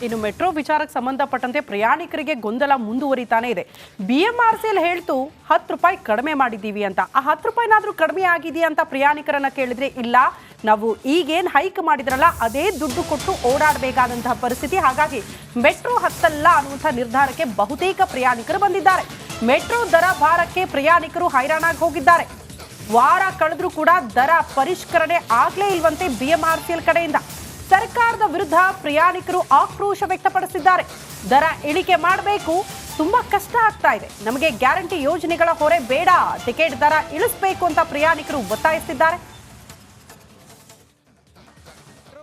ಇನ್ನು ಮೆಟ್ರೋ ವಿಚಾರಕ್ಕೆ ಸಂಬಂಧಪಟ್ಟಂತೆ ಪ್ರಯಾಣಿಕರಿಗೆ ಗೊಂದಲ ಮುಂದುವರಿತಾನೆ ಇದೆ. BMRCL ಹೇಳ್ತು 10 ರೂಪಾಯಿ ಕಡಿಮೆ ಮಾಡಿದ್ದೀವಿ ಅಂತ. ಆ 10 ರೂಪಾಯಿನಾದ್ರೂ ಕಡಿಮೆ ಆಗಿದೆಯಾ ಅಂತ ಪ್ರಯಾಣಿಕರನ್ನ ಕೇಳಿದ್ರೆ ಇಲ್ಲ, ನಾವು ಈಗೇನು ಹೈಕ್ ಮಾಡಿದ್ರಲ್ಲ ಅದೇ ದುಡ್ಡು ಕೊಟ್ಟು ಓಡಾಡಬೇಕಾದಂತಹ ಪರಿಸ್ಥಿತಿ. ಹಾಗಾಗಿ ಮೆಟ್ರೋ ಹತ್ತಲ್ಲ ಅನ್ನುವಂಥ ನಿರ್ಧಾರಕ್ಕೆ ಬಹುತೇಕ ಪ್ರಯಾಣಿಕರು ಬಂದಿದ್ದಾರೆ. ಮೆಟ್ರೋ ದರ ಭಾರಕ್ಕೆ ಪ್ರಯಾಣಿಕರು ಹೈರಾಣಾಗಿ ಹೋಗಿದ್ದಾರೆ. ವಾರ ಕಳೆದ್ರೂ ಕೂಡ ದರ ಪರಿಷ್ಕರಣೆ ಆಗ್ಲೇ ಇಲ್ವಂತೆ BMRCL ಕಡೆಯಿಂದ. ಸರ್ಕಾರದ ವಿರುದ್ಧ ಪ್ರಯಾಣಿಕರು ಆಕ್ರೋಶ ವ್ಯಕ್ತಪಡಿಸಿದ್ದಾರೆ. ದರ ಇಳಿಕೆ ಮಾಡಬೇಕು, ತುಂಬಾ ಕಷ್ಟ ಆಗ್ತಾ ಇದೆ, ನಮಗೆ ಗ್ಯಾರಂಟಿ ಯೋಜನೆಗಳ ಹೊರೆ ಬೇಡ, ಟಿಕೆಟ್ ದರ ಇಳಿಸಬೇಕು ಅಂತ ಪ್ರಯಾಣಿಕರು ಒತ್ತಾಯಿಸಿದ್ದಾರೆ.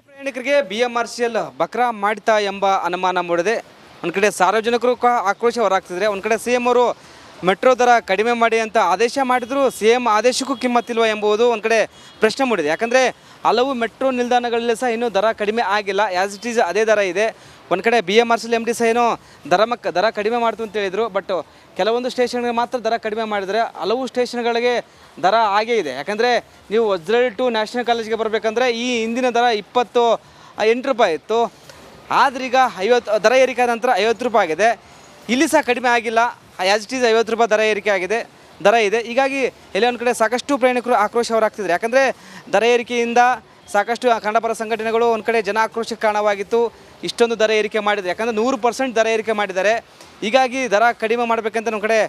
ಪ್ರಯಾಣಿಕರಿಗೆ BMRCL ಬಕ್ರಾ ಮಾಡ್ತಾ ಎಂಬ ಅನುಮಾನ ಮೂಡಿದೆ. ಒಂದು ಕಡೆ ಸಾರ್ವಜನಿಕರು ಆಕ್ರೋಶ ಹೊರಾಗ್ತಿದ್ರೆ, ಒಂದು ಕಡೆ CM ಅವರು ಮೆಟ್ರೋ ದರ ಕಡಿಮೆ ಮಾಡಿ ಅಂತ ಆದೇಶ ಮಾಡಿದ್ರು, CM ಆದೇಶಕ್ಕೂ ಕಿಮ್ಮತ್ತಿಲ್ವ ಎಂಬುದು ಒಂದು ಕಡೆ ಪ್ರಶ್ನೆ ಮೂಡಿದೆ. ಯಾಕಂದರೆ ಹಲವು ಮೆಟ್ರೋ ನಿಲ್ದಾಣಗಳಲ್ಲಿ ಸಹ ಇನ್ನೂ ದರ ಕಡಿಮೆ ಆಗಿಲ್ಲ, ಆ್ಯಸ್ ಇಟ್ ಈಸ್ ಅದೇ ದರ ಇದೆ. ಒಂದು ಕಡೆ BMRCL MD ಸಹ ಏನೋ ದರ ಕಡಿಮೆ ಮಾಡ್ತು ಅಂತ ಹೇಳಿದರು. ಬಟ್ ಕೆಲವೊಂದು ಸ್ಟೇಷನ್ಗೆ ಮಾತ್ರ ದರ ಕಡಿಮೆ ಮಾಡಿದರೆ ಹಲವು ಸ್ಟೇಷನ್ಗಳಿಗೆ ದರ ಆಗೇ ಇದೆ. ಯಾಕಂದರೆ ನೀವು ವಜ್ರಳ್ಳಿ ಟು ನ್ಯಾಷನಲ್ ಕಾಲೇಜ್ಗೆ ಬರಬೇಕಂದ್ರೆ ಈ ಹಿಂದಿನ ದರ 28 ರೂಪಾಯಿ ಇತ್ತು. ಆದ್ರೀಗ 50 ದರ ಏರಿಕೆ ಆದ ನಂತರ 50 ರೂಪಾಯಿ ಆಗಿದೆ. ಇಲ್ಲಿ ಸಹ ಕಡಿಮೆ ಆಗಿಲ್ಲ, ಆ್ಯಸ್ ಇಟ್ ಈಸ್ 50 ರೂಪಾಯಿ ದರ ಏರಿಕೆ ಆಗಿದೆ, ದರ ಇದೆ. ಹೀಗಾಗಿ ಎಲ್ಲೇ ಒಂದು ಕಡೆ ಸಾಕಷ್ಟು ಪ್ರಯಾಣಿಕರು ಆಕ್ರೋಶ ಹೊರಾಗ್ತಿದ್ದಾರೆ. ಯಾಕಂದರೆ ದರ ಏರಿಕೆಯಿಂದ ಸಾಕಷ್ಟು ಕನ್ನಡಪರ ಸಂಘಟನೆಗಳು ಒಂದು ಕಡೆ ಜನ ಆಕ್ರೋಶಕ್ಕೆ ಕಾರಣವಾಗಿತ್ತು. ಇಷ್ಟೊಂದು ದರ ಏರಿಕೆ ಮಾಡಿದ್ದಾರೆ, ಯಾಕಂದರೆ 100% ದರ ಏರಿಕೆ ಮಾಡಿದ್ದಾರೆ. ಹೀಗಾಗಿ ದರ ಕಡಿಮೆ ಮಾಡಬೇಕಂತ ನಮ್ಮ ಕಡೆ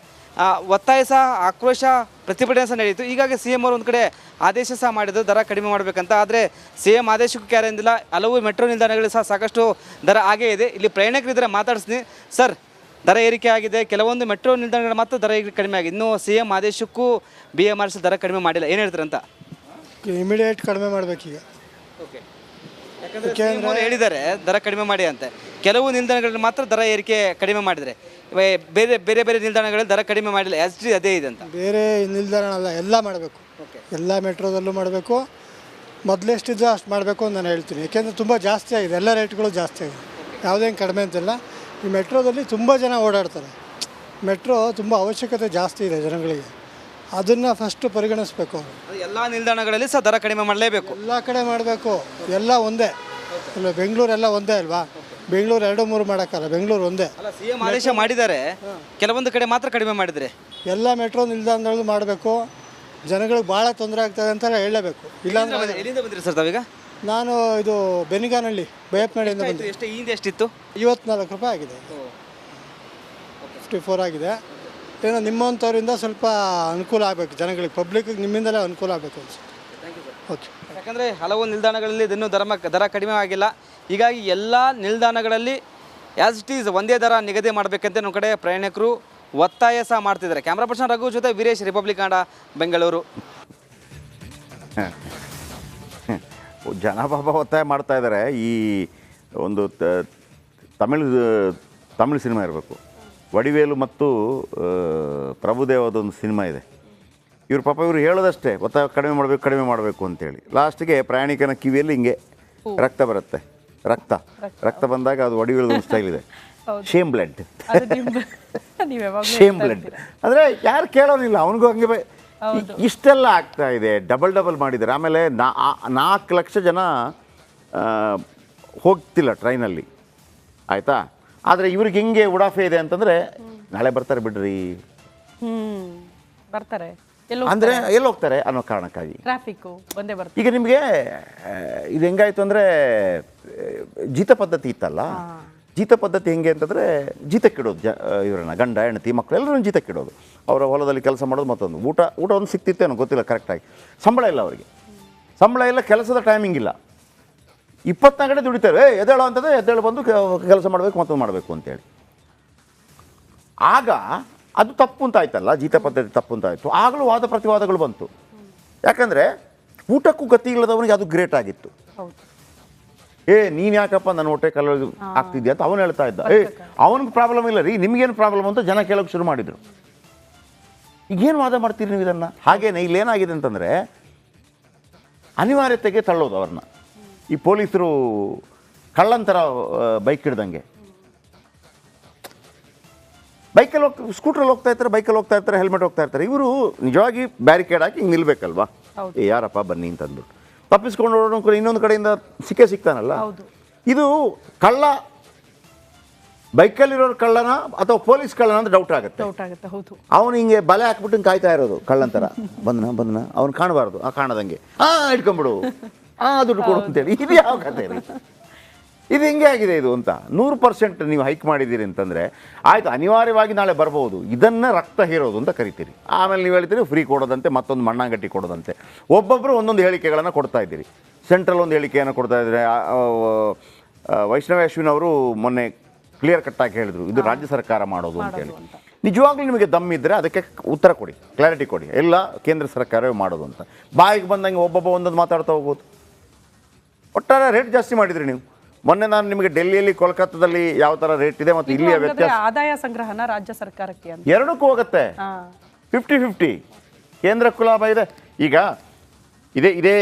ಒತ್ತಾಯ ಸಹ, ಆಕ್ರೋಶ, ಪ್ರತಿಭಟನೆ ಸಹ ನಡೆಯಿತು. ಹೀಗಾಗಿ CM ಅವರು ಒಂದು ಕಡೆ ಆದೇಶ ಸಹ ಮಾಡಿದ್ರು ದರ ಕಡಿಮೆ ಮಾಡಬೇಕಂತ. ಆದರೆ CM ಆದೇಶಕ್ಕೂ ಕ್ಯಾರೆ ಅಂದಿಲ್ಲ. ಹಲವು ಮೆಟ್ರೋ ನಿಲ್ದಾಣಗಳಲ್ಲಿ ಸಹ ಸಾಕಷ್ಟು ದರ ಆಗೇ ಇದೆ. ಇಲ್ಲಿ ಪ್ರಯಾಣಿಕರಿದ್ದರೆ ಮಾತಾಡಿಸ್ತೀನಿ. ಸರ್, ದರ ಏರಿಕೆ ಆಗಿದೆ, ಕೆಲವೊಂದು ಮೆಟ್ರೋ ನಿಲ್ದಾಣಗಳು ಮಾತ್ರ ದರ ಕಡಿಮೆ ಆಗಿದೆ, ಇನ್ನೂ CM ಆದೇಶಕ್ಕೂ BMRCL ದರ ಕಡಿಮೆ ಮಾಡಿಲ್ಲ, ಏನು ಹೇಳ್ತೀರಂತ? ಇಮಿಡಿಯೇಟ್ ಕಡಿಮೆ ಮಾಡಬೇಕೀಗ. ಓಕೆ, ಯಾಕಂದರೆ ಹೇಳಿದ್ದಾರೆ ದರ ಕಡಿಮೆ ಮಾಡಿ ಅಂತ. ಕೆಲವು ನಿಲ್ದಾಣಗಳಲ್ಲಿ ಮಾತ್ರ ದರ ಏರಿಕೆ ಕಡಿಮೆ ಮಾಡಿದರೆ, ಬೇರೆ ಬೇರೆ ಬೇರೆ ನಿಲ್ದಾಣಗಳಲ್ಲಿ ದರ ಕಡಿಮೆ ಮಾಡಿಲ್ಲ, ಆ್ಯಸ್ ಇಟ್ ಈಸ್ ಅದೇ ಇದೆ ಅಂತ. ಬೇರೆ ನಿಲ್ದಾಣ ಅಲ್ಲ, ಎಲ್ಲ ಮಾಡಬೇಕು, ಎಲ್ಲ ಮೆಟ್ರೋದಲ್ಲೂ ಮಾಡಬೇಕು. ಮೊದಲೆಷ್ಟಿದ್ದು ಅಷ್ಟು ಮಾಡಬೇಕು ಅಂತ ನಾನು ಹೇಳ್ತೀನಿ. ಯಾಕೆಂದರೆ ತುಂಬ ಜಾಸ್ತಿ ಆಗಿದೆ, ಎಲ್ಲ ರೇಟ್ಗಳು ಜಾಸ್ತಿ ಆಗಿದೆ, ಯಾವುದೇನು ಕಡಿಮೆ ಅಂತಿಲ್ಲ. ಈ ಮೆಟ್ರೋದಲ್ಲಿ ತುಂಬ ಜನ ಓಡಾಡ್ತಾರೆ. ಮೆಟ್ರೋ ತುಂಬ ಅವಶ್ಯಕತೆ ಜಾಸ್ತಿ ಇದೆ ಜನಗಳಿಗೆ, ಅದನ್ನು ಫಸ್ಟು ಪರಿಗಣಿಸ್ಬೇಕು. ಎಲ್ಲ ನಿಲ್ದಾಣಗಳಲ್ಲಿ ಸಹ ದರ ಕಡಿಮೆ ಮಾಡಲೇಬೇಕು, ಎಲ್ಲ ಕಡೆ ಮಾಡಬೇಕು. ಎಲ್ಲ ಒಂದೇ ಇಲ್ಲ, ಬೆಂಗಳೂರೆಲ್ಲ ಒಂದೇ ಅಲ್ವಾ? ಬೆಂಗಳೂರು 2-3 ಮಾಡೋಕ್ಕಲ್ಲ, ಬೆಂಗಳೂರು ಒಂದೇ. ಅಲ್ಲ, CM ಆದೇಶ ಮಾಡಿದ್ದಾರೆ, ಕೆಲವೊಂದು ಕಡೆ ಮಾತ್ರ ಕಡಿಮೆ ಮಾಡಿದರೆ. ಎಲ್ಲ ಮೆಟ್ರೋ ನಿಲ್ದಾಣಗಳು ಮಾಡಬೇಕು. ಜನಗಳಿಗೆ ಭಾಳ ತೊಂದರೆ ಆಗ್ತದೆ ಅಂತ ಹೇಳಲೇಬೇಕು. ಇಲ್ಲಾಂದರೆ ಎಲ್ಲಿಂದ ಬಂದಿರಿ ಸರ್ ತಾವೀಗ? ನಾನು ಇದು ಬೆನಿಗಾನಹಳ್ಳಿ ಬೈಯಪ್ಪನಹಳ್ಳಿಯಿಂದ ಬಂದೆ. ಹಿಂದೆ ಎಷ್ಟಿತ್ತು? 54 ರೂಪಾಯಿ ಆಗಿದೆ, 54 ಆಗಿದೆ. ಏನೋ ನಿಮ್ಮಂಥವ್ರಿಂದ ಸ್ವಲ್ಪ ಅನುಕೂಲ ಆಗಬೇಕು ಜನಗಳಿಗೆ, ಪಬ್ಲಿಕ್ಕಿಗೆ ನಿಮ್ಮಿಂದಲೇ ಅನುಕೂಲ ಆಗಬೇಕು ಅನ್ಸುತ್ತೆ. ಓಕೆ. ಯಾಕಂದರೆ ಹಲವು ನಿಲ್ದಾಣಗಳಲ್ಲಿ ಇನ್ನೂ ದರ ಕಡಿಮೆ ಆಗಿಲ್ಲ. ಹೀಗಾಗಿ ಎಲ್ಲ ನಿಲ್ದಾಣಗಳಲ್ಲಿ ಆ್ಯಸ್ ಇಟ್ ಈಸ್ ಒಂದೇ ದರ ನಿಗದಿ ಮಾಡಬೇಕಂತ ನಮ್ಮ ಕಡೆ ಪ್ರಯಾಣಿಕರು ಒತ್ತಾಯ ಸಹ ಮಾಡ್ತಿದ್ದಾರೆ. ಕ್ಯಾಮ್ರಾ ಪರ್ಸನ್ ರಘು ಜೊತೆ ವೀರೇಶ್, ರಿಪಬ್ಲಿಕ್ ಕನ್ನಡ, ಬೆಂಗಳೂರು. ಜನ ಪಾಪ ಒತ್ತಾಯ ಮಾಡ್ತಾ ಇದ್ದಾರೆ. ಈ ಒಂದು ತಮಿಳು ಸಿನಿಮಾ ಇರಬೇಕು, ವಡಿವೇಲು ಮತ್ತು ಪ್ರಭುದೇವದೊಂದು ಸಿನಿಮಾ ಇದೆ. ಇವ್ರು ಪಾಪ ಇವರು ಹೇಳೋದಷ್ಟೇ, ಒತ್ತಾಯ ಕಡಿಮೆ ಮಾಡಬೇಕು ಅಂತೇಳಿ. ಲಾಸ್ಟಿಗೆ ಪ್ರಯಾಣಿಕನ ಕಿವಿಯಲ್ಲಿ ಹಿಂಗೆ ರಕ್ತ ಬರುತ್ತೆ. ರಕ್ತ ಬಂದಾಗ ಅದು ವಡಿವೇಲದೊಂದು ಸ್ಟೈಲ್ ಇದೆ, ಶೇಮ್ ಬ್ಲಡ್. ಶೇಮ್ ಬ್ಲಡ್ ಅಂದರೆ ಯಾರು ಕೇಳೋನಿಲ್ಲ, ಅವನಿಗೂ ಹಂಗೆ. ಇಷ್ಟೆಲ್ಲ ಆಗ್ತಾ ಇದೆ, ಡಬಲ್ ಮಾಡಿದ್ದಾರೆ. ಆಮೇಲೆ 4 ಲಕ್ಷ ಜನ ಹೋಗ್ತಿಲ್ಲ ಟ್ರೈನಲ್ಲಿ, ಆಯಿತಾ? ಆದರೆ ಇವ್ರಿಗೆ ಹೆಂಗೆ ಉಡಾಫೆ ಇದೆ ಅಂತಂದರೆ, ನಾಳೆ ಬರ್ತಾರೆ ಬಿಡ್ರಿ, ಬರ್ತಾರೆ ಅಂದರೆ ಎಲ್ಲಿ ಹೋಗ್ತಾರೆ ಅನ್ನೋ ಕಾರಣಕ್ಕಾಗಿ ಟ್ರಾಫಿಕ್ ಬಂದೇ ಬರ್ತಾರೆ. ಈಗ ನಿಮಗೆ ಇದು ಹೆಂಗಾಯಿತು ಅಂದರೆ, ಜೀತ ಪದ್ಧತಿ ಇತ್ತಲ್ಲ, ಜೀತ ಪದ್ಧತಿ ಹೆಂಗೆ ಅಂತಂದರೆ, ಜೀತಕ್ಕಿಡೋದು ಇವರನ್ನ, ಗಂಡ ಹೆಂಡತಿ ಮಕ್ಕಳು ಎಲ್ಲರೂ ಜೀತಕ್ಕಿಡೋದು. ಅವರ ಹೊಲದಲ್ಲಿ ಕೆಲಸ ಮಾಡೋದು, ಮತ್ತೊಂದು ಊಟ ಒಂದು ಸಿಕ್ತಿತ್ತೇನೋ ಗೊತ್ತಿಲ್ಲ ಕರೆಕ್ಟಾಗಿ. ಸಂಬಳ ಇಲ್ಲ ಅವರಿಗೆ, ಸಂಬಳ ಇಲ್ಲ, ಕೆಲಸದ ಟೈಮಿಂಗ್ ಇಲ್ಲ. 24 ಗಂಟೆ ದುಡಿತಾರೆ. ಎದ್ದೇಳೋ ಅಂತಂದರೆ ಎದ್ದೇಳು ಬಂದು ಕೆಲಸ ಮಾಡಬೇಕು, ಮತ್ತೊಂದು ಮಾಡಬೇಕು ಅಂತೇಳಿ. ಆಗ ಅದು ತಪ್ಪು ಅಂತ ಆಯ್ತಲ್ಲ, ಜೀತ ಪದ್ಧತಿ ತಪ್ಪು ಅಂತ ಆಯಿತು. ಆಗಲೂ ವಾದ ಪ್ರತಿವಾದಗಳು ಬಂತು. ಯಾಕಂದರೆ ಊಟಕ್ಕೂ ಗತಿ ಇಲ್ಲದವನಿಗೆ ಅದು ಗ್ರೇಟ್ ಆಗಿತ್ತು. ನೀನು ಯಾಕಪ್ಪ ನನ್ನ ಹೊಟ್ಟೆ ಕಲ್ಲ ಆಗ್ತಿದ್ಯಾ ಅಂತ ಅವನು ಹೇಳ್ತಾ ಇದ್ದ. ಅವನಿಗೆ ಪ್ರಾಬ್ಲಮ್ ಇಲ್ಲ ರೀ, ನಿಮಗೇನು ಪ್ರಾಬ್ಲಮ್ ಅಂತ ಜನ ಕೇಳೋಕ್ಕೆ ಶುರು ಮಾಡಿದರು. ಈಗೇನು ವಾದ ಮಾಡ್ತೀರಿ ನೀವು ಇದನ್ನು? ಹಾಗೇನೆ ಇಲ್ಲೇನಾಗಿದೆ ಅಂತಂದರೆ, ಅನಿವಾರ್ಯತೆಗೆ ತಳ್ಳೋದು ಅವ್ರನ್ನ. ಈ ಪೊಲೀಸರು ಕಳ್ಳಂತರ ಬೈಕ್ ಹಿಡ್ದಂಗೆ, ಬೈಕಲ್ಲಿ ಸ್ಕೂಟ್ರಲ್ಲಿ ಹೋಗ್ತಾ ಇರ್ತಾರೆ, ಹೆಲ್ಮೆಟ್ ಹೋಗ್ತಾ ಇರ್ತಾರೆ. ಇವರು ನಿಜವಾಗಿ ಬ್ಯಾರಿಕೇಡ್ ಹಾಕಿ ಹಿಂಗೆ ನಿಲ್ಬೇಕಲ್ವಾ? ಯಾರಪ್ಪ ಬನ್ನಿ ಅಂತ ಅಂದ್ಬಿಟ್ಟು ತಪ್ಪಿಸ್ಕೊಂಡು ಓಡೋಣ, ಇನ್ನೊಂದು ಕಡೆಯಿಂದ ಸಿಕ್ಕಾನಲ್ಲ. ಇದು ಕಳ್ಳ ಬೈಕಲ್ಲಿರೋರು ಕಳ್ಳನ ಅಥವಾ ಪೊಲೀಸ್ ಕಳ್ಳನ ಅಂತ ಡೌಟ್ ಆಗುತ್ತೆ. ಹೌದು. ಅವನು ಹಿಂಗೆ ಬಲೆ ಹಾಕ್ಬಿಟ್ಟು ಹಿಂಗೆ ಕಾಯ್ತಾ ಇರೋದು ಕಳ್ಳಂತರ, ಬಂದನ ಅವ್ನು ಕಾಣಬಾರ್ದು, ಕಾಣದಂಗೆ ಇಟ್ಕೊಂಬಿಡು, ದುಡ್ಡು ಕೊಡು ಅಂತೇಳಿ. ಇದು ಯಾವ ಕತೆ ರೀ? ಇದು ಹಿಂಗೆ ಆಗಿದೆ ಇದು ಅಂತ. 100% ನೀವು ಹೈಕ್ ಮಾಡಿದ್ದೀರಿ ಅಂತಂದರೆ ಆಯಿತು, ಅನಿವಾರ್ಯವಾಗಿ ನಾಳೆ ಬರ್ಬೋದು. ಇದನ್ನು ರಕ್ತ ಹೀರೋದು ಅಂತ ಕರಿತೀರಿ. ಆಮೇಲೆ ನೀವು ಹೇಳ್ತೀರಿ ಫ್ರೀ ಕೊಡೋದಂತೆ, ಮತ್ತೊಂದು ಮಣ್ಣಾಗಟ್ಟಿ ಕೊಡೋದಂತೆ. ಒಬ್ಬೊಬ್ಬರು ಒಂದೊಂದು ಹೇಳಿಕೆಗಳನ್ನು ಕೊಡ್ತಾ ಇದ್ದೀರಿ. ಸೆಂಟ್ರಲ್ ಒಂದು ಹೇಳಿಕೆಯನ್ನು ಕೊಡ್ತಾ ಇದ್ದಾರೆ. ವೈಷ್ಣವಿ ಅಶ್ವಿನ್ ಅವರು ಮೊನ್ನೆ ಕ್ಲಿಯರ್ ಕಟ್ಟಾಗಿ ಹೇಳಿದರು, ಇದು ರಾಜ್ಯ ಸರ್ಕಾರ ಮಾಡೋದು ಅಂತೇಳಿ. ನಿಜವಾಗ್ಲೂ ನಿಮಗೆ ದಮ್ಮಿದ್ದರೆ ಅದಕ್ಕೆ ಉತ್ತರ ಕೊಡಿ, ಕ್ಲಾರಿಟಿ ಕೊಡಿ. ಎಲ್ಲ ಕೇಂದ್ರ ಸರ್ಕಾರವೇ ಮಾಡೋದು ಅಂತ. ಬಾಯಿಗೆ ಬಂದಂಗೆ ಒಬ್ಬೊಬ್ಬ ಒಂದೊಂದು ಮಾತಾಡ್ತಾ ಹೋಗ್ಬೋದು. ಒಟ್ಟಾರೆ ರೇಟ್ ಜಾಸ್ತಿ ಮಾಡಿದ್ರಿ ನೀವು. ಮೊನ್ನೆ ನಾನು ನಿಮಗೆ ಡೆಲ್ಲಿಯಲ್ಲಿ ಕೋಲ್ಕತ್ತಾದಲ್ಲಿ ಯಾವ ಥರ ರೇಟ್ ಇದೆ ಮತ್ತು ಇಲ್ಲಿಯ ವ್ಯತ್ಯಾಸ. ಆದಾಯ ಸಂಗ್ರಹನ ರಾಜ್ಯ ಸರ್ಕಾರಕ್ಕೆ ಎರಡಕ್ಕೂ ಹೋಗುತ್ತೆ. 50-50 ಕೇಂದ್ರಕ್ಕೂ ಲಾಭ ಇದೆ. ಈಗ ಇದೇ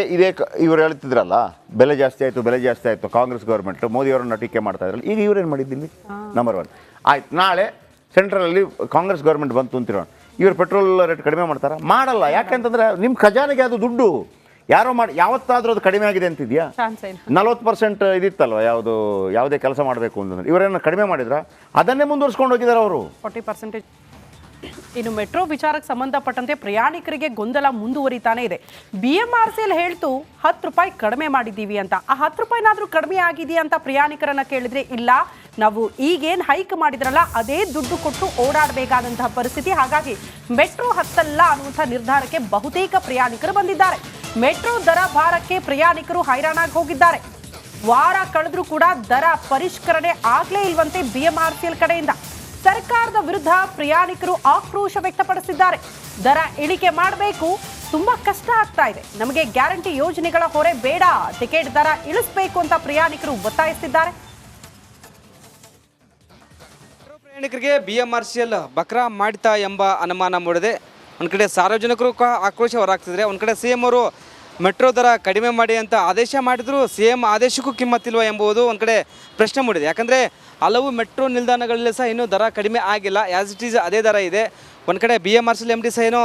ಇವರು ಹೇಳ್ತಿದ್ರಲ್ಲ, ಬೆಲೆ ಜಾಸ್ತಿ ಆಯಿತು ಕಾಂಗ್ರೆಸ್ ಗೌರ್ಮೆಂಟ್, ಮೋದಿಯವರನ್ನ ಟೀಕೆ ಮಾಡ್ತಾ ಇದ್ರಲ್ಲ. ಈಗ ಇವರೇನು ಮಾಡಿದ್ದಿಲ್ಲಿ? ನಂಬರ್ 1 ಆಯ್ತು. ನಾಳೆ ಸೆಂಟ್ರಲಲ್ಲಿ ಕಾಂಗ್ರೆಸ್ ಗೌರ್ಮೆಂಟ್ ಬಂತು ಅಂತಿರೋಣ, ಇವರು ಪೆಟ್ರೋಲ್ ರೇಟ್ ಕಡಿಮೆ ಮಾಡ್ತಾರಾ? ಮಾಡಲ್ಲ. ಯಾಕೆಂತಂದರೆ ನಿಮ್ಮ ಖಜಾನೆಗೆ ಅದು ದುಡ್ಡು ಯಾರೋ ಮಾಡಿ ಯಾವತ್ತಾದರೂ ಅದು ಕಡಿಮೆ ಆಗಿದೆ ಅಂತಿದೆಯಾ? 40% ಇದಿತ್ತಲ್ವ ಯಾವುದೇ ಕೆಲಸ ಮಾಡಬೇಕು ಅಂತಂದ್ರೆ. ಇವರೇನು ಕಡಿಮೆ ಮಾಡಿದ್ರ? ಅದನ್ನೇ ಮುಂದುವರ್ಸ್ಕೊಂಡು ಹೋಗಿದ್ದಾರೆ ಅವರು. 40%. ಇನ್ನು ಮೆಟ್ರೋ ವಿಚಾರಕ್ಕೆ ಸಂಬಂಧಪಟ್ಟಂತೆ ಪ್ರಯಾಣಿಕರಿಗೆ ಗೊಂದಲ ಮುಂದುವರಿತಾನೆ ಇದೆ. BMRCL ಹೇಳ್ತು 10 ರೂಪಾಯಿ ಕಡಿಮೆ ಮಾಡಿದ್ದೀವಿ ಅಂತ. ಆ 10 ರೂಪಾಯಿನಾದ್ರೂ ಕಡಿಮೆ ಆಗಿದೆಯಾ ಅಂತ ಪ್ರಯಾಣಿಕರನ್ನ ಕೇಳಿದ್ರೆ ಇಲ್ಲ, ನಾವು ಈಗೇನು ಹೈಕ್ ಮಾಡಿದ್ರಲ್ಲ ಅದೇ ದುಡ್ಡು ಕೊಟ್ಟು ಓಡಾಡಬೇಕಾದಂತಹ ಪರಿಸ್ಥಿತಿ. ಹಾಗಾಗಿ ಮೆಟ್ರೋ ಹತ್ತಲ್ಲ ಅನ್ನುವಂಥ ನಿರ್ಧಾರಕ್ಕೆ ಬಹುತೇಕ ಪ್ರಯಾಣಿಕರು ಬಂದಿದ್ದಾರೆ. ಮೆಟ್ರೋ ದರ ಭಾರಕ್ಕೆ ಪ್ರಯಾಣಿಕರು ಹೈರಾಣಾಗಿ ಹೋಗಿದ್ದಾರೆ. ವಾರ ಕಳೆದ್ರೂ ಕೂಡ ದರ ಪರಿಷ್ಕರಣೆ ಆಗ್ಲೇ ಇಲ್ವಂತೆ BMRCL ಕಡೆಯಿಂದ. ಸರ್ಕಾರದ ವಿರುದ್ಧ ಪ್ರಯಾಣಿಕರು ಆಕ್ರೋಶ ವ್ಯಕ್ತಪಡಿಸಿದ್ದಾರೆ. ದರ ಇಳಿಕೆ ಮಾಡಬೇಕು, ತುಂಬಾ ಕಷ್ಟ ಆಗ್ತಾ ಇದೆ, ನಮಗೆ ಗ್ಯಾರಂಟಿ ಯೋಜನೆಗಳ ಹೊರೆ ಬೇಡ, ಟಿಕೆಟ್ ದರ ಇಳಿಸಬೇಕು ಅಂತ ಪ್ರಯಾಣಿಕರು ಒತ್ತಾಯಿಸಿದ್ದಾರೆ. ಪ್ರಯಾಣಿಕರಿಗೆ BMRCL ಬಕ್ರಾ ಮಾಡ್ತಾ ಎಂಬ ಅನುಮಾನ ಮೂಡಿದೆ. ಒಂದು ಕಡೆ ಸಾರ್ವಜನಿಕರು ಆಕ್ರೋಶ ಹೊರಹಾಕ್ತಿದ್ರೆ, ಒಂದು ಕಡೆ CM ಅವರು ಮೆಟ್ರೋ ದರ ಕಡಿಮೆ ಮಾಡಿ ಅಂತ ಆದೇಶ ಮಾಡಿದ್ರು, CM ಆದೇಶಕ್ಕೂ ಕಿಮ್ಮತ್ತಿಲ್ವ ಎಂಬುದು ಒಂದು ಕಡೆ ಪ್ರಶ್ನೆ ಮೂಡಿದೆ. ಯಾಕಂದರೆ ಹಲವು ಮೆಟ್ರೋ ನಿಲ್ದಾಣಗಳಲ್ಲಿ ಸಹ ಇನ್ನೂ ದರ ಕಡಿಮೆ ಆಗಿಲ್ಲ, ಆ್ಯಸ್ ಇಟ್ ಈಸ್ ಅದೇ ದರ ಇದೆ. ಒಂದು ಕಡೆ BMRCL MD ಸಹ ಏನೋ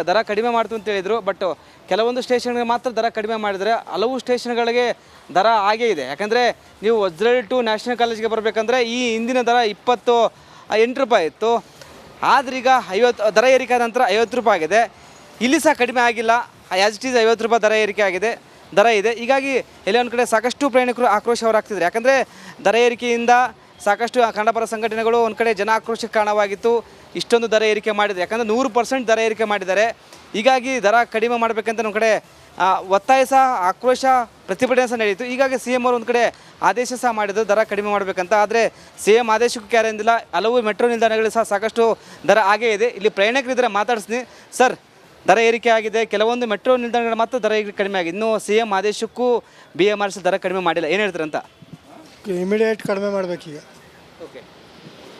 ದರ ಕಡಿಮೆ ಮಾಡ್ತು ಅಂತ ಹೇಳಿದರು. ಬಟ್ ಕೆಲವೊಂದು ಸ್ಟೇಷನ್ಗೆ ಮಾತ್ರ ದರ ಕಡಿಮೆ ಮಾಡಿದರೆ, ಹಲವು ಸ್ಟೇಷನ್ಗಳಿಗೆ ದರ ಆಗೇ ಇದೆ. ಯಾಕಂದರೆ ನೀವು ವಜ್ರಳ್ಳಿ ಟು ನ್ಯಾಷನಲ್ ಕಾಲೇಜ್ಗೆ ಬರಬೇಕಂದ್ರೆ ಈ ಹಿಂದಿನ ದರ 28 ರೂಪಾಯಿ ಇತ್ತು. ಆದರೆ ಈಗ 50 ದರ ಏರಿಕೆ ಆದ ನಂತರ 50 ರೂಪಾಯಿ ಆಗಿದೆ. ಇಲ್ಲಿ ಸಹ ಕಡಿಮೆ ಆಗಿಲ್ಲ, ಆ್ಯಸ್ ಇಟ್ ಈಸ್ 50 ರೂಪಾಯಿ ದರ ಏರಿಕೆ ಆಗಿದೆ, ದರ ಇದೆ. ಹೀಗಾಗಿ ಎಲ್ಲ ಒಂದು ಕಡೆ ಸಾಕಷ್ಟು ಪ್ರಯಾಣಿಕರು ಆಕ್ರೋಶ ಹೊರಹಾಕ್ತಿದ್ದಾರೆ. ಯಾಕಂದರೆ ದರ ಏರಿಕೆಯಿಂದ ಸಾಕಷ್ಟು ಕನ್ನಡಪರ ಸಂಘಟನೆಗಳು ಒಂದು ಕಡೆ ಜನ ಆಕ್ರೋಶಕ್ಕೆ ಕಾರಣವಾಗಿತ್ತು. ಇಷ್ಟೊಂದು ದರ ಏರಿಕೆ ಮಾಡಿದೆ, ಯಾಕಂದರೆ 100% ದರ ಏರಿಕೆ ಮಾಡಿದ್ದಾರೆ. ಹೀಗಾಗಿ ದರ ಕಡಿಮೆ ಮಾಡಬೇಕಂತ ಒಂದು ಕಡೆ ಒತ್ತಾಯ ಸಹ, ಆಕ್ರೋಶ, ಪ್ರತಿಭಟನೆ ಸಹ ನಡೆಯಿತು. ಹೀಗಾಗಿ CM ಅವರು ಒಂದು ಕಡೆ ಆದೇಶ ಸಹ ಮಾಡಿದ್ರು ದರ ಕಡಿಮೆ ಮಾಡಬೇಕಂತ. ಆದರೆ CM ಆದೇಶಕ್ಕೂ ಕ್ಯಾರೆ ಎಂದಿಲ್ಲ. ಹಲವು ಮೆಟ್ರೋ ನಿಲ್ದಾಣಗಳು ಸಹ ಸಾಕಷ್ಟು ದರ ಆಗೇ ಇದೆ. ಇಲ್ಲಿ ಪ್ರಯಾಣಿಕರಿದ್ದರೆ ಮಾತಾಡಿಸ್ತೀನಿ. ಸರ್, ದರ ಏರಿಕೆ ಆಗಿದೆ, ಕೆಲವೊಂದು ಮೆಟ್ರೋ ನಿಲ್ದಾಣಗಳು ಮಾತ್ರ ದರ ಕಡಿಮೆ ಆಗಿದೆ, ಇನ್ನೂ CM ಆದೇಶಕ್ಕೂ BMRCL ದರ ಕಡಿಮೆ ಮಾಡಿಲ್ಲ, ಏನು ಹೇಳ್ತೀರಂತ? ಇಮಿಡಿಯೇಟ್ ಕಡಿಮೆ ಮಾಡಬೇಕೀಗ. ಓಕೆ,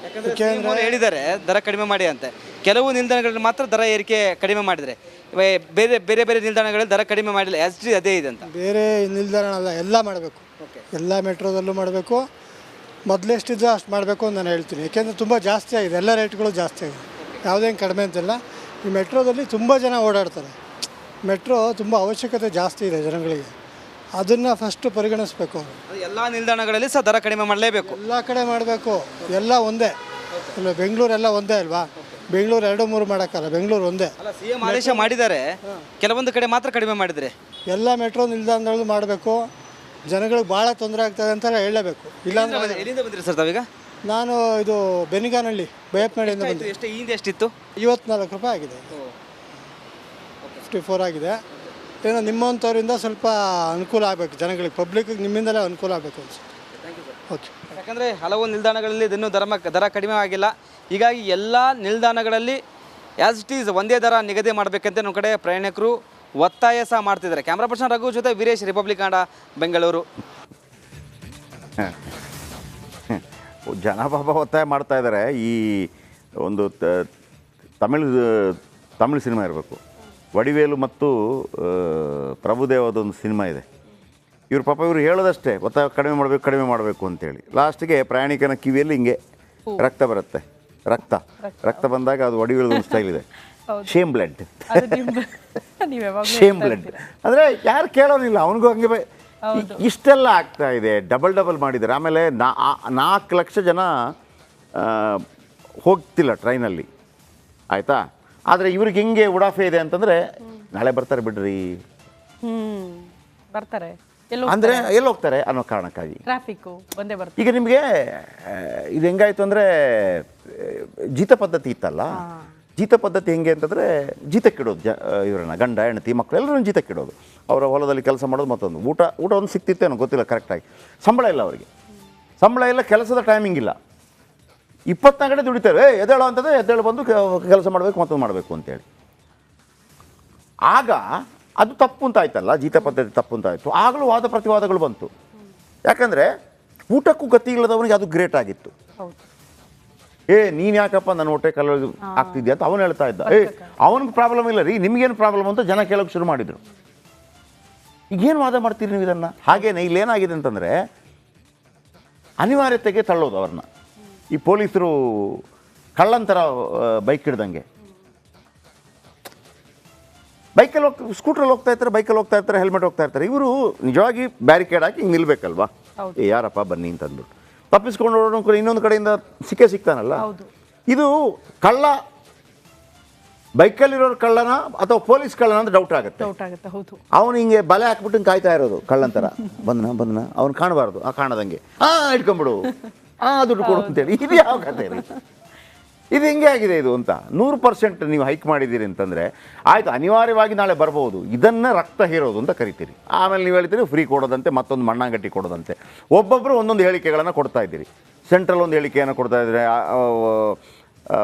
ಯಾಕಂದರೆ ಹೇಳಿದ್ದಾರೆ ದರ ಕಡಿಮೆ ಮಾಡಿ ಅಂತ. ಕೆಲವು ನಿಲ್ದಾಣಗಳಲ್ಲಿ ಮಾತ್ರ ದರ ಏರಿಕೆ ಕಡಿಮೆ ಮಾಡಿದರೆ, ಬೇರೆ ನಿಲ್ದಾಣಗಳಲ್ಲಿ ದರ ಕಡಿಮೆ ಮಾಡಿಲ್ಲ, ಆ್ಯಸ್ ಇಟ್ ಈಸ್ ಅದೇ ಇದೆ ಅಂತ. ಬೇರೆ ನಿಲ್ದಾಣ ಅಲ್ಲ, ಎಲ್ಲ ಮಾಡಬೇಕು. ಎಲ್ಲ ಮೆಟ್ರೋದಲ್ಲೂ ಮಾಡಬೇಕು. ಮೊದಲೆಷ್ಟಿದ್ದು ಅಷ್ಟು ಮಾಡಬೇಕು ಅಂತ ನಾನು ಹೇಳ್ತೀನಿ. ಯಾಕೆಂದರೆ ತುಂಬ ಜಾಸ್ತಿ ಆಗಿದೆ, ಎಲ್ಲ ರೇಟ್ಗಳು ಜಾಸ್ತಿ ಆಗಿದೆ, ಯಾವುದೇನು ಕಡಿಮೆ ಅಂತಿಲ್ಲ. ಈ ಮೆಟ್ರೋದಲ್ಲಿ ತುಂಬ ಜನ ಓಡಾಡ್ತಾರೆ. ಮೆಟ್ರೋ ತುಂಬ ಅವಶ್ಯಕತೆ ಜಾಸ್ತಿ ಇದೆ ಜನಗಳಿಗೆ, ಅದನ್ನು ಫಸ್ಟು ಪರಿಗಣಿಸ್ಬೇಕು. ಎಲ್ಲ ನಿಲ್ದಾಣಗಳಲ್ಲಿ ಸಹ ದರ ಕಡಿಮೆ ಮಾಡಲೇಬೇಕು, ಎಲ್ಲ ಕಡೆ ಮಾಡಬೇಕು. ಎಲ್ಲ ಒಂದೇ ಇಲ್ಲ, ಬೆಂಗಳೂರೆಲ್ಲ ಒಂದೇ ಅಲ್ವಾ? ಬೆಂಗಳೂರು 2-3 ಮಾಡೋಕ್ಕಲ್ಲ, ಬೆಂಗಳೂರು ಒಂದೇ. CM ಆದೇಶ ಮಾಡಿದ್ದಾರೆ, ಕೆಲವೊಂದು ಕಡೆ ಮಾತ್ರ ಕಡಿಮೆ ಮಾಡಿದರೆ. ಎಲ್ಲ ಮೆಟ್ರೋ ನಿಲ್ದಾಣಗಳು ಮಾಡಬೇಕು. ಜನಗಳಿಗೆ ಭಾಳ ತೊಂದರೆ ಆಗ್ತದೆ ಅಂತ ಹೇಳಲೇಬೇಕು. ಇಲ್ಲಾಂದ್ರೆ ಎಲ್ಲಿಂದ ಬಂದಿರಿ ಸರ್ ತಾವೀಗ? ನಾನು ಇದು ಬೆನಿಗಾನಹಳ್ಳಿ ಬೈಯಪ್ಪನಹಳ್ಳಿಯಿಂದ ಬಂದೆ. ಎಷ್ಟು ಹಿಂದೆ ಎಷ್ಟಿತ್ತು? 54 ರೂಪಾಯಿ ಆಗಿದೆ, 54 ಆಗಿದೆ. ಏನೋ ನಿಮ್ಮಂಥವರಿಂದ ಸ್ವಲ್ಪ ಅನುಕೂಲ ಆಗಬೇಕು ಜನಗಳಿಗೆ, ಪಬ್ಲಿಕ್ಕಿಗೆ ನಿಮ್ಮಿಂದಲೇ ಅನುಕೂಲ ಆಗಬೇಕು ಅನ್ಸುತ್ತೆ. ಓಕೆ. ಯಾಕಂದರೆ ಹಲವು ನಿಲ್ದಾಣಗಳಲ್ಲಿ ಇನ್ನೂ ದರ ಕಡಿಮೆ ಆಗಿಲ್ಲ. ಹೀಗಾಗಿ ಎಲ್ಲ ನಿಲ್ದಾಣಗಳಲ್ಲಿ ಆ್ಯಸ್ ಇಟ್ ಈಸ್ ಒಂದೇ ದರ ನಿಗದಿ ಮಾಡಬೇಕಂತ ನಮ್ಮ ಕಡೆ ಪ್ರಯಾಣಿಕರು ಒತ್ತಾಯ ಸಹ ಮಾಡ್ತಿದ್ದಾರೆ. ಕ್ಯಾಮ್ರಾ ಪರ್ಸನ್ ರಘು ಜೊತೆ ವೀರೇಶ್, ರಿಪಬ್ಲಿಕ್ ಕನ್ನಡ, ಬೆಂಗಳೂರು. ಜನ ಪಾಪ ಒತ್ತಾಯ ಮಾಡ್ತಾ ಇದ್ದಾರೆ. ಈ ಒಂದು ತಮಿಳು ಸಿನಿಮಾ ಇರಬೇಕು, ವಡಿವೇಲು ಮತ್ತು ಪ್ರಭುದೇವದೊಂದು ಸಿನಿಮಾ ಇದೆ. ಇವರು ಹೇಳೋದಷ್ಟೇ, ಒತ್ತಾಯ ಕಡಿಮೆ ಮಾಡಬೇಕು ಅಂತೇಳಿ. ಲಾಸ್ಟಿಗೆ ಪ್ರಯಾಣಿಕನ ಕಿವಿಯಲ್ಲಿ ಹಿಂಗೆ ರಕ್ತ ಬರುತ್ತೆ. ರಕ್ತ ಬಂದಾಗ ಅದು ವಡಿವೇಲದೊಂದು ಸ್ಟೈಲ್ ಇದೆ, ಶೇಮ್ ಬ್ಲಡ್. ಶೇಮ್ ಬ್ಲಡ್ ಅಂದರೆ ಯಾರು ಕೇಳೋನಿಲ್ಲ, ಅವನಿಗೂ ಹಂಗೆ ಇಷ್ಟೆಲ್ಲ ಆಗ್ತಾ ಇದೆ, ಡಬಲ್ ಮಾಡಿದ್ದಾರೆ. ಆಮೇಲೆ 4 ಲಕ್ಷ ಜನ ಹೋಗ್ತಿಲ್ಲ ಟ್ರೈನಲ್ಲಿ, ಆಯಿತಾ. ಆದರೆ ಇವ್ರಿಗೆ ಹೆಂಗೆ ಉಡಾಫೆ ಇದೆ ಅಂತಂದರೆ ನಾಳೆ ಬರ್ತಾರೆ ಬಿಡ್ರಿ, ಬರ್ತಾರೆ ಅಂದರೆ ಎಲ್ಲಿ ಹೋಗ್ತಾರೆ ಅನ್ನೋ ಕಾರಣಕ್ಕಾಗಿ ಟ್ರಾಫಿಕ್ ಬಂದೇ ಬರ್ತಾರೆ. ಈಗ ನಿಮಗೆ ಇದು ಹೆಂಗಾಯ್ತು ಅಂದರೆ ಜೀತ ಪದ್ಧತಿ ಇತ್ತಲ್ಲ, ಜೀತ ಪದ್ಧತಿ ಹೆಂಗೆ ಅಂತಂದರೆ ಜೀತಕ್ಕಿಡೋದು ಇವರನ್ನ ಗಂಡ ಹೆಂಡತಿ ಮಕ್ಕಳು ಎಲ್ಲರೂ ಜೀತಕ್ಕಿಡೋದು. ಅವರ ಹೊಲದಲ್ಲಿ ಕೆಲಸ ಮಾಡೋದು, ಮತ್ತೊಂದು ಊಟ ಒಂದು ಸಿಕ್ತಿತ್ತೇನೋ ಗೊತ್ತಿಲ್ಲ ಕರೆಕ್ಟಾಗಿ. ಸಂಬಳ ಇಲ್ಲ ಅವರಿಗೆ, ಸಂಬಳ ಇಲ್ಲ, ಕೆಲಸದ ಟೈಮಿಂಗ್ ಇಲ್ಲ. 24 ಗಂಟೆ ದುಡಿತಾರೆ. ಎದ್ದೇಳೋ ಅಂತಂದರೆ ಎದ್ದೇಳು ಬಂದು ಕೆಲಸ ಮಾಡಬೇಕು, ಮತ್ತೊಂದು ಮಾಡಬೇಕು ಅಂತೇಳಿ. ಆಗ ಅದು ತಪ್ಪು ಅಂತ ಆಯ್ತಲ್ಲ, ಜೀತ ಪದ್ಧತಿ ತಪ್ಪು ಅಂತ ಆಯಿತು. ಆಗಲೂ ವಾದ ಪ್ರತಿವಾದಗಳು ಬಂತು. ಯಾಕಂದರೆ ಊಟಕ್ಕೂ ಗತಿ ಇಲ್ಲದವನಿಗೆ ಅದು ಗ್ರೇಟ್ ಆಗಿತ್ತು. ನೀನು ಯಾಕಪ್ಪ ನನ್ನ ಹೊಟ್ಟೆ ಕಲ್ಲೋದು ಆಗ್ತಿದ್ಯಾ ಅಂತ ಅವನು ಹೇಳ್ತಾ ಇದ್ದ. ಅವನಿಗೆ ಪ್ರಾಬ್ಲಮ್ ಇಲ್ಲ ರೀ, ನಿಮಗೇನು ಪ್ರಾಬ್ಲಮ್ ಅಂತ ಜನ ಕೇಳೋಕ್ಕೆ ಶುರು ಮಾಡಿದರು. ಈಗೇನು ವಾದ ಮಾಡ್ತೀರಿ ನೀವು ಇದನ್ನು? ಹಾಗೇನೆ ಇಲ್ಲೇನಾಗಿದೆ ಅಂತಂದರೆ ಅನಿವಾರ್ಯತೆಗೆ ತಳ್ಳೋದು ಅವ್ರನ್ನ. ಈ ಪೊಲೀಸರು ಕಳ್ಳಂತರ ಬೈಕ್ ಹಿಡ್ದಂಗೆ ಬೈಕಲ್ಲಿ ಸ್ಕೂಟ್ರಲ್ಲಿ ಹೋಗ್ತಾ ಇರ್ತಾರೆ, ಬೈಕಲ್ಲಿ ಹೋಗ್ತಾ ಇರ್ತಾರೆ, ಹೆಲ್ಮೆಟ್ ಹೋಗ್ತಾ ಇರ್ತಾರೆ. ಇವರು ನಿಜವಾಗಿ ಬ್ಯಾರಿಕೇಡ್ ಹಾಕಿ ಹಿಂಗೆ ನಿಲ್ಬೇಕಲ್ವಾ, ಯಾರಪ್ಪ ಬನ್ನಿ ಅಂತ ಅಂದ್ಬಿಟ್ಟು ತಪ್ಪಿಸ್ಕೊಂಡು ಓಡೋಣ ಇನ್ನೊಂದು ಕಡೆಯಿಂದ ಸಿಗ್ತಾನಲ್ಲ. ಇದು ಕಳ್ಳ ಬೈಕಲ್ಲಿರೋರು ಕಳ್ಳನ ಅಥವಾ ಪೊಲೀಸ್ ಕಳ್ಳನ ಅಂತ ಡೌಟ್ ಆಗುತ್ತೆ. ಅವನು ಹಿಂಗೆ ಬಲೆ ಹಾಕ್ಬಿಟ್ಟು ಹಿಂಗೆ ಕಾಯ್ತಾ ಇರೋದು ಕಳ್ಳಂತರ, ಬಂದನ ಅವ್ನು ಕಾಣಬಾರ್ದು, ಕಾಣದಂಗೆ ಇಟ್ಕೊಂಬಿಡು, ದುಡ್ಡು ಕೊಡು ಅಂತೇಳಿ. ಇದು ಯಾವ ಕತೆ ರೀ? ಇದು ಹೆಂಗೆ ಆಗಿದೆ ಇದು ಅಂತ. 100% ನೀವು ಹೈಕ್ ಮಾಡಿದ್ದೀರಿ ಅಂತಂದರೆ ಆಯಿತು, ಅನಿವಾರ್ಯವಾಗಿ ನಾಳೆ ಬರ್ಬೋದು. ಇದನ್ನು ರಕ್ತ ಹೀರೋದು ಅಂತ ಕರಿತೀರಿ. ಆಮೇಲೆ ನೀವು ಹೇಳ್ತೀರಿ ಫ್ರೀ ಕೊಡೋದಂತೆ, ಮತ್ತೊಂದು ಮಣ್ಣಾಗಟ್ಟಿ ಕೊಡೋದಂತೆ. ಒಬ್ಬೊಬ್ಬರು ಒಂದೊಂದು ಹೇಳಿಕೆಗಳನ್ನು ಕೊಡ್ತಾ ಇದ್ದೀರಿ. ಸೆಂಟ್ರಲ್ ಒಂದು ಹೇಳಿಕೆಯನ್ನು ಕೊಡ್ತಾ ಇದ್ದಾರೆ.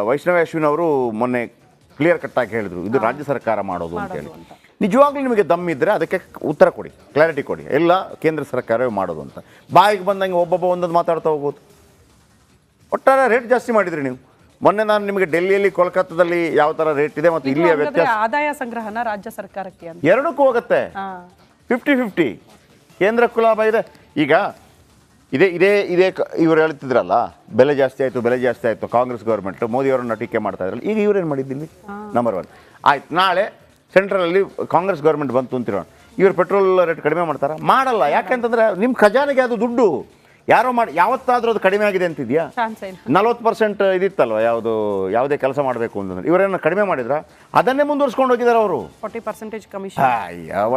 ವೈಷ್ಣವಿ ಅಶ್ವಿನ್ ಅವರು ಮೊನ್ನೆ ಕ್ಲಿಯರ್ ಕಟ್ಟಾಗಿ ಹೇಳಿದರು, ಇದು ರಾಜ್ಯ ಸರ್ಕಾರ ಮಾಡೋದು ಅಂತೇಳಿ. ನಿಜವಾಗ್ಲೂ ನಿಮಗೆ ದಮ್ಮಿದ್ದರೆ ಅದಕ್ಕೆ ಉತ್ತರ ಕೊಡಿ, ಕ್ಲಾರಿಟಿ ಕೊಡಿ. ಎಲ್ಲ ಕೇಂದ್ರ ಸರ್ಕಾರವೇ ಮಾಡೋದು ಅಂತ. ಬಾಯಿಗೆ ಬಂದಂಗೆ ಒಬ್ಬೊಬ್ಬ ಒಂದೊಂದು ಮಾತಾಡ್ತಾ ಹೋಗ್ಬೋದು. ಒಟ್ಟಾರೆ ರೇಟ್ ಜಾಸ್ತಿ ಮಾಡಿದ್ರಿ ನೀವು. ಮೊನ್ನೆ ನಾನು ನಿಮಗೆ ಡೆಲ್ಲಿಯಲ್ಲಿ ಕೋಲ್ಕತ್ತಾದಲ್ಲಿ ಯಾವ ಥರ ರೇಟ್ ಇದೆ ಮತ್ತು ಇಲ್ಲಿಯ ವ್ಯತ್ಯಾಸ. ಆದಾಯ ಸಂಗ್ರಹನ ರಾಜ್ಯ ಸರ್ಕಾರಕ್ಕೆ ಎರಡಕ್ಕೂ ಹೋಗುತ್ತೆ. 50-50 ಕೇಂದ್ರಕ್ಕೂ ಲಾಭ ಇದೆ. ಈಗ ಇದೇ ಇವರು ಹೇಳ್ತಿದ್ರಲ್ಲ, ಬೆಲೆ ಜಾಸ್ತಿ ಆಯಿತು ಕಾಂಗ್ರೆಸ್ ಗೌರ್ಮೆಂಟ್, ಮೋದಿಯವರನ್ನ ಟೀಕೆ ಮಾಡ್ತಾ ಇದ್ರಲ್ಲ. ಈಗ ಇವರೇನು ಮಾಡಿದ್ದಿಲ್ಲಿ? ನಂಬರ್ 1 ಆಯ್ತು. ನಾಳೆ ಸೆಂಟ್ರಲಲ್ಲಿ ಕಾಂಗ್ರೆಸ್ ಗೌರ್ಮೆಂಟ್ ಬಂತು ಅಂತಿರೋಣ, ಇವರು ಪೆಟ್ರೋಲ್ ರೇಟ್ ಕಡಿಮೆ ಮಾಡ್ತಾರಾ? ಮಾಡಲ್ಲ. ಯಾಕೆಂತಂದರೆ ನಿಮ್ಮ ಖಜಾನೆಗೆ ಅದು ದುಡ್ಡು ಯಾರೋ ಮಾಡಿ ಯಾವತ್ತಾದರೂ ಅದು ಕಡಿಮೆ ಆಗಿದೆ ಅಂತಿದೆಯಾ? 40% ಇದಿತ್ತಲ್ವ ಯಾವುದೇ ಕೆಲಸ ಮಾಡಬೇಕು ಅಂತಂದ್ರೆ ಇವರೇನು ಕಡಿಮೆ ಮಾಡಿದ್ರ? ಅದನ್ನೇ ಮುಂದುವರ್ಸ್ಕೊಂಡು ಹೋಗಿದ್ದಾರೆ ಅವರು. 40% ಕಮಿಷನ್.